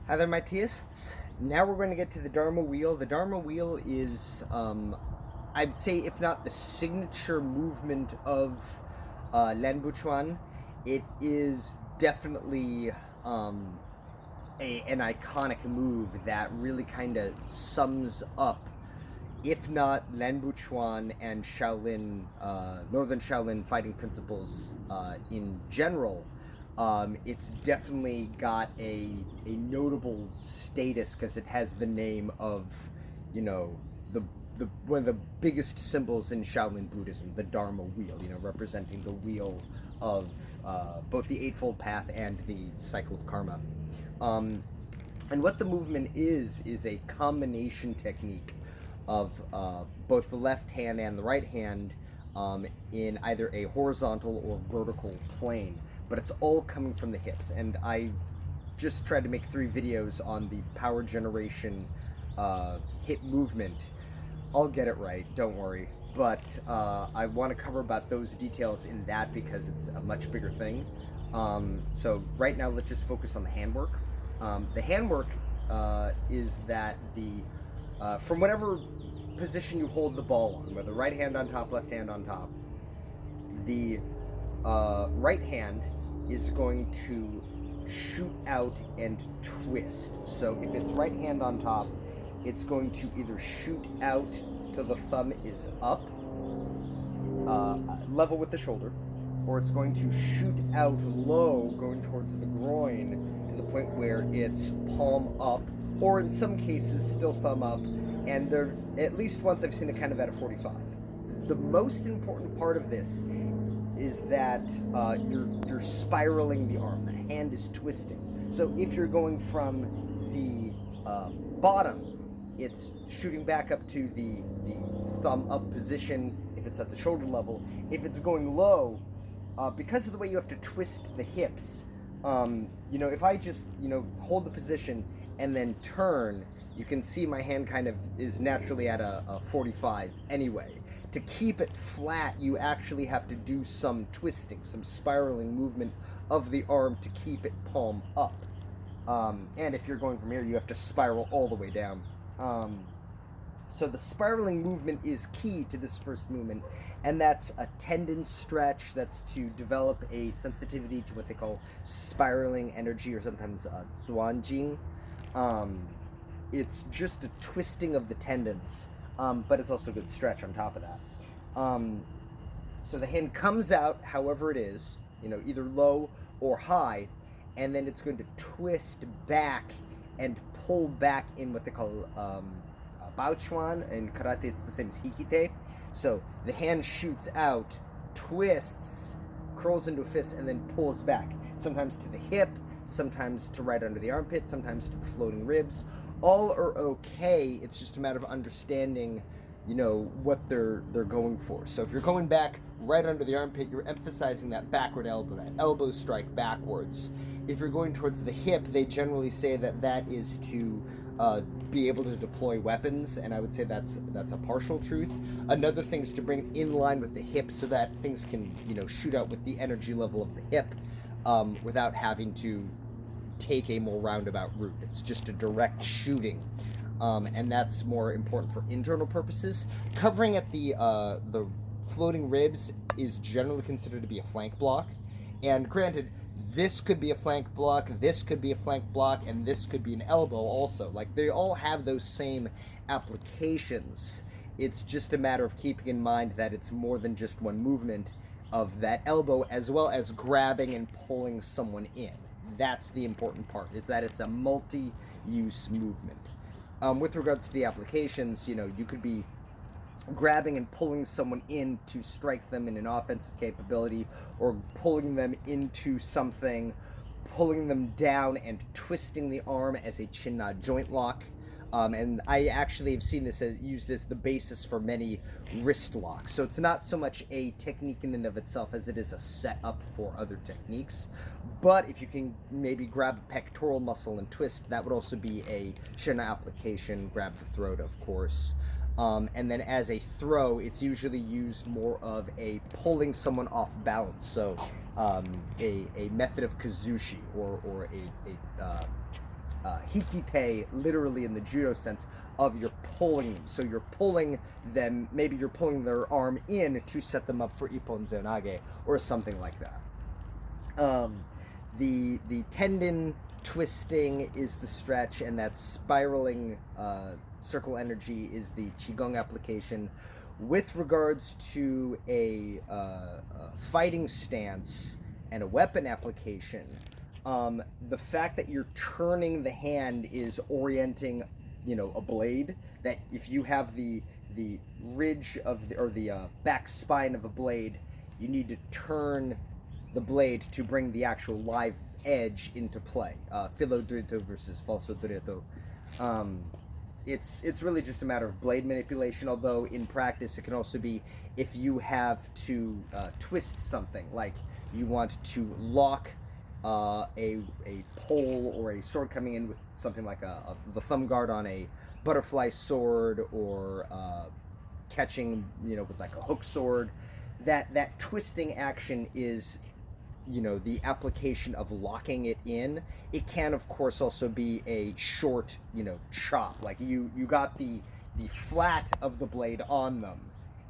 Hi there, my teists. Now we're going to get to the Dharma wheel. The Dharma wheel is, I'd say, if not the signature movement of Lan Buchuan, it is definitely an iconic move that really kind of sums up, if not Lan Buchuan and Shaolin, Northern Shaolin fighting principles in general. It's definitely got a notable status because it has the name of, you know, the one of the biggest symbols in Shaolin Buddhism, the Dharma wheel, representing the wheel of both the Eightfold Path and the cycle of karma. And what the movement is a combination technique of both the left hand and the right hand in either a horizontal or vertical plane, but it's all coming from the hips. And I just tried to make 3 videos on the power generation hip movement. I'll get it right, don't worry. But I want to cover about those details in that because it's a much bigger thing. So right now, let's just focus on the handwork. The handwork is that from whatever position you hold the ball on, whether right hand on top, left hand on top, the right hand is going to shoot out and twist. So if it's right hand on top, it's going to either shoot out till the thumb is up, level with the shoulder, or it's going to shoot out low, going towards the groin to the point where it's palm up, or in some cases still thumb up. And there's at least once I've seen it kind of at a 45. The most important part of this is that you're spiraling the arm. The hand is twisting. So if you're going from the bottom, it's shooting back up to the thumb up position if it's at the shoulder level. If it's going low, because of the way you have to twist the hips, if I just hold the position and then turn, you can see my hand kind of is naturally at a 45 anyway. To keep it flat, you actually have to do some twisting, some spiraling movement of the arm to keep it palm up. And if you're going from here, you have to spiral all the way down. So the spiraling movement is key to this first movement, and that's a tendon stretch. That's to develop a sensitivity to what they call spiraling energy, or sometimes zuanjing. It's just a twisting of the tendons, but it's also a good stretch on top of that. So the hand comes out however it is, either low or high, and then it's going to twist back and pull back in what they call baochuan. In karate, it's the same as hikite. So the hand shoots out, twists, curls into a fist, and then pulls back, sometimes to the hip, sometimes to right under the armpit, sometimes to the floating ribs. All are okay. It's just a matter of understanding, what they're going for. So if you're going back right under the armpit, you're emphasizing that backward elbow, that elbow strike backwards. If you're going towards the hip, they generally say that is to be able to deploy weapons, and I would say that's a partial truth. Another thing is to bring in line with the hip so that things can shoot out with the energy level of the hip without having to take a more roundabout route. It's just a direct shooting, and that's more important for internal purposes. Covering at the floating ribs is generally considered to be a flank block, and granted, this could be a flank block, this could be a flank block, and this could be an elbow also. Like, they all have those same applications. It's just a matter of keeping in mind that it's more than just one movement of that elbow, as well as grabbing and pulling someone in. That's the important part, is that it's a multi-use movement. With regards to the applications, you could be grabbing and pulling someone in to strike them in an offensive capability, or pulling them into something, pulling them down and twisting the arm as a chin-na joint lock. And I actually have seen this used as the basis for many wrist locks. So it's not so much a technique in and of itself as it is a setup for other techniques. But if you can maybe grab a pectoral muscle and twist, that would also be a chin application. Grab the throat, of course. And then as a throw, it's usually used more of a pulling someone off balance. So a method of kazushi, or hikite, literally in the judo sense, of you're pulling them. So you're pulling them, maybe you're pulling their arm in to set them up for ippon zenage or something like that. The tendon twisting is the stretch, and that spiraling circle energy is the qigong application. With regards to a fighting stance and a weapon application, the fact that you're turning the hand is orienting, a blade. That if you have the ridge of the back spine of a blade, you need to turn the blade to bring the actual live edge into play. Filo diritto versus falso diritto. It's really just a matter of blade manipulation, although in practice it can also be if you have to twist something, like you want to lock a pole or a sword coming in with something like the thumb guard on a butterfly sword, or catching, with like a hook sword. That twisting action is, the application of locking it in. It can, of course, also be a short, chop. Like you got the flat of the blade on them,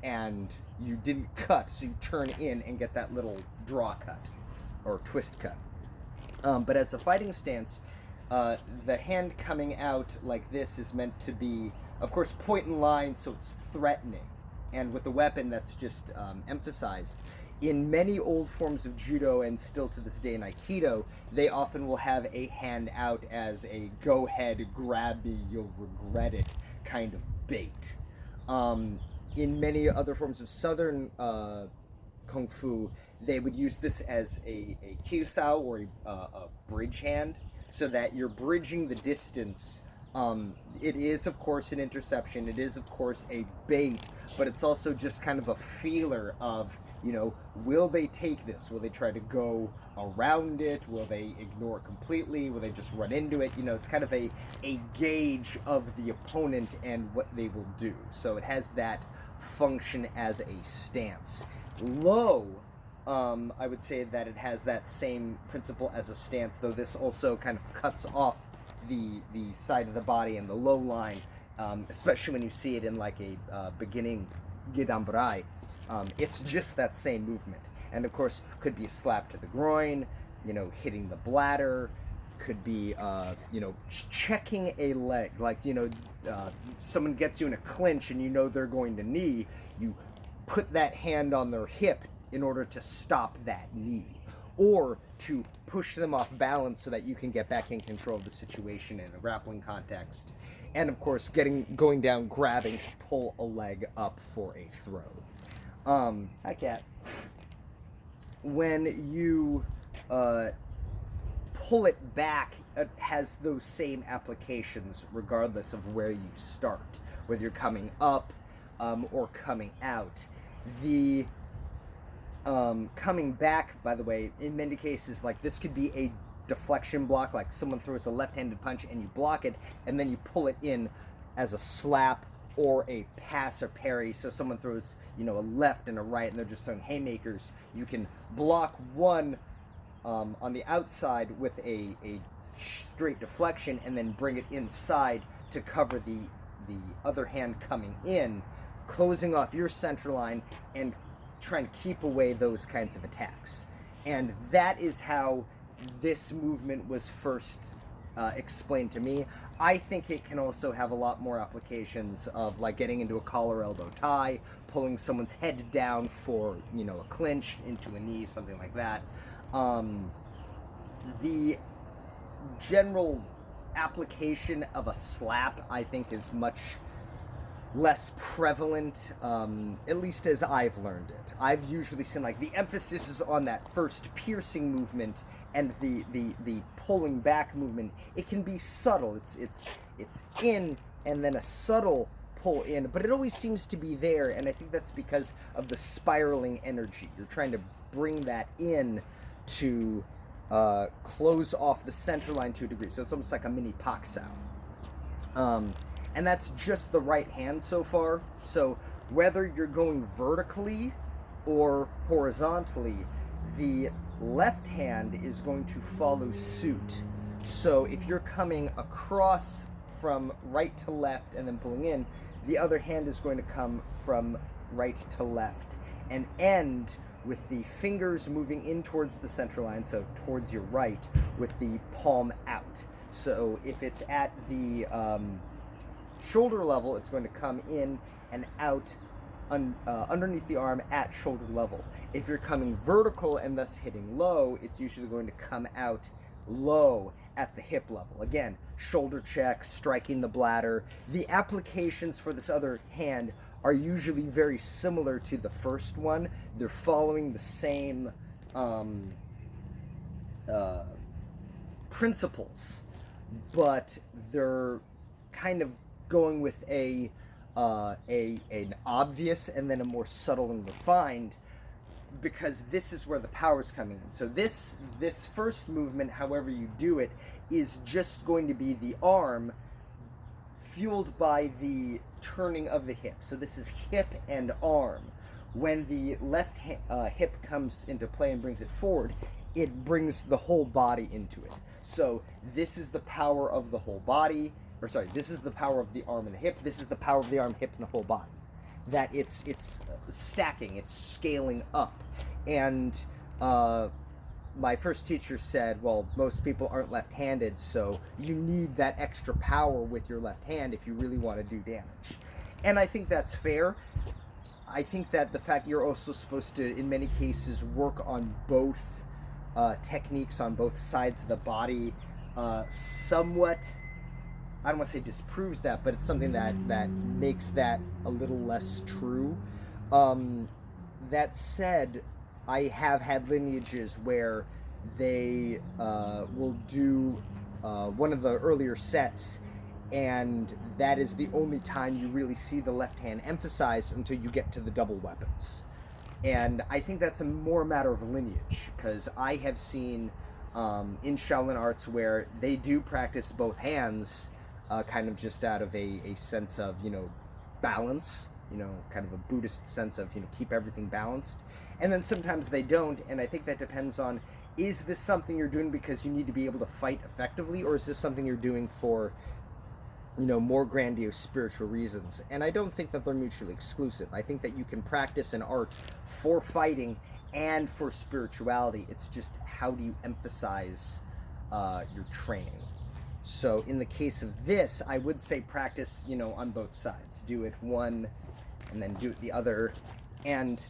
and you didn't cut, so you turn in and get that little draw cut or twist cut. But as a fighting stance, the hand coming out like this is meant to be, of course, point and line, so it's threatening. And with a weapon, that's just emphasized. In many old forms of judo, and still to this day in aikido, they often will have a hand out as a go ahead, grab me, you'll regret it kind of bait. In many other forms of southern kung fu, they would use this as a kyusao, or a bridge hand, so that you're bridging the distance. It is, of course, an interception. It is, of course, a bait, but it's also just kind of a feeler of, will they take this? Will they try to go around it? Will they ignore it completely? Will they just run into it? It's kind of a gauge of the opponent and what they will do. So it has that function as a stance. Low, I would say that it has that same principle as a stance, though this also kind of cuts off the side of the body and the low line, especially when you see it in like a beginning gidamburai. It's just that same movement, and of course could be a slap to the groin, hitting the bladder, could be checking a leg, like someone gets you in a clinch and they're going to knee, you put that hand on their hip in order to stop that knee, or to push them off balance so that you can get back in control of the situation in a grappling context. And of course, going down, grabbing to pull a leg up for a throw. Hi, cat. When you pull it back, it has those same applications regardless of where you start, whether you're coming up or coming out. The coming back, by the way, in many cases, like this could be a deflection block, like someone throws a left-handed punch and you block it, and then you pull it in as a slap or a pass or parry. So someone throws, a left and a right, and they're just throwing haymakers. You can block one on the outside with a straight deflection, and then bring it inside to cover the other hand coming in, closing off your center line and trying to keep away those kinds of attacks. And that is how this movement was first explained to me. I think it can also have a lot more applications of like getting into a collar elbow tie, pulling someone's head down for, a clinch into a knee, something like that. The general application of a slap, I think, is much less prevalent, at least as I've learned it. I've usually seen like the emphasis is on that first piercing movement, and the pulling back movement. It can be subtle. It's in and then a subtle pull in, but it always seems to be there, and I think that's because of the spiraling energy. You're trying to bring that in to close off the center line to a degree. So it's almost like a mini paksao. And that's just the right hand so far. So whether you're going vertically or horizontally, the left hand is going to follow suit So if you're coming across from right to left and then pulling in, the other hand is going to come from right to left and end with the fingers moving in towards the center line, so towards your right, with the palm out. So if it's at the shoulder level, it's going to come in and out underneath the arm at shoulder level. If you're coming vertical and thus hitting low, it's usually going to come out low at the hip level. Again, shoulder check, striking the bladder. The applications for this other hand are usually very similar to the first one. They're following the same principles, but they're kind of going with an obvious and then a more subtle and refined, because this is where the power is coming in. So this first movement, however you do it, is just going to be the arm fueled by the turning of the hip. So this is hip and arm. When the left hip comes into play and brings it forward, it brings the whole body into it. So this is the power of the whole body, or sorry, this is the power of the arm and the hip. This is the power of the arm, hip, and the whole body. That it's stacking, it's scaling up. And my first teacher said, well, most people aren't left-handed, so you need that extra power with your left hand if you really want to do damage. And I think that's fair. I think that the fact you're also supposed to, in many cases, work on both techniques on both sides of the body somewhat, I don't want to say disproves that, but it's something that makes that a little less true. That said, I have had lineages where they will do one of the earlier sets, and that is the only time you really see the left hand emphasized until you get to the double weapons. And I think that's more a matter of lineage, because I have seen in Shaolin arts where they do practice both hands, kind of just out of a sense of, balance, kind of a Buddhist sense of, keep everything balanced. And then sometimes they don't, and I think that depends on, is this something you're doing because you need to be able to fight effectively, or is this something you're doing for, more grandiose spiritual reasons? And I don't think that they're mutually exclusive. I think that you can practice an art for fighting and for spirituality. It's just, how do you emphasize your training? So in the case of this, I would say practice, on both sides. Do it one and then do it the other, and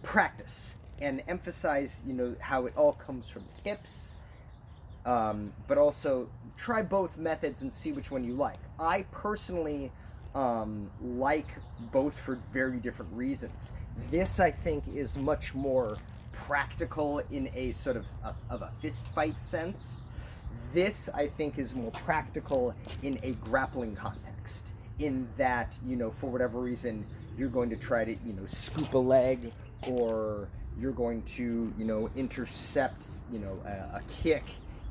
practice and emphasize, how it all comes from the hips, but also try both methods and see which one you like. I personally like both for very different reasons. This, I think, is much more practical in a sort of a fist fight sense. This, I think, is more practical in a grappling context, in that, for whatever reason, you're going to try to, scoop a leg, or you're going to, intercept, a kick,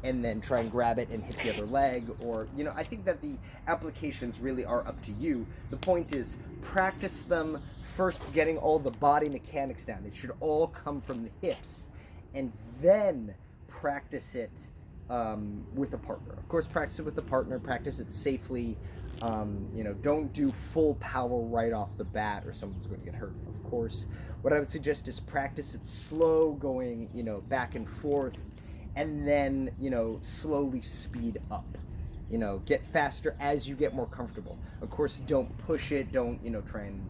and then try and grab it and hit the other leg, or, I think that the applications really are up to you. The point is, practice them first, getting all the body mechanics down. It should all come from the hips, and then practice it with a partner. Of course, practice it with a partner, practice it safely. Don't do full power right off the bat, or someone's going to get hurt, of course. What I would suggest is practice it slow, going, back and forth, and then, slowly speed up. Get faster as you get more comfortable. Of course, don't push it. Don't, try and,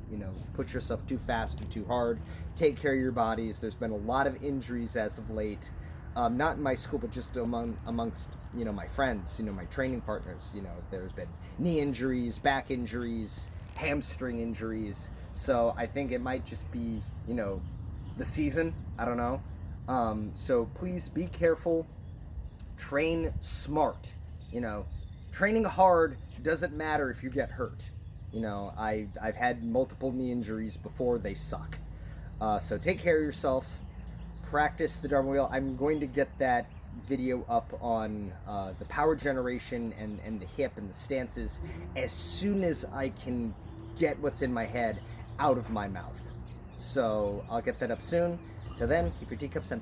push yourself too fast or too hard. Take care of your bodies. There's been a lot of injuries as of late. Not in my school, but just amongst, my friends, my training partners. There's been knee injuries, back injuries, hamstring injuries. So I think it might just be, the season. I don't know. So please be careful. Train smart. Training hard doesn't matter if you get hurt. I've had multiple knee injuries before. They suck. So take care of yourself. Practice the Dharma wheel. I'm going to get that video up on the power generation and the hip and the stances as soon as I can get what's in my head out of my mouth. So I'll get that up soon. Till then, keep your teacups empty.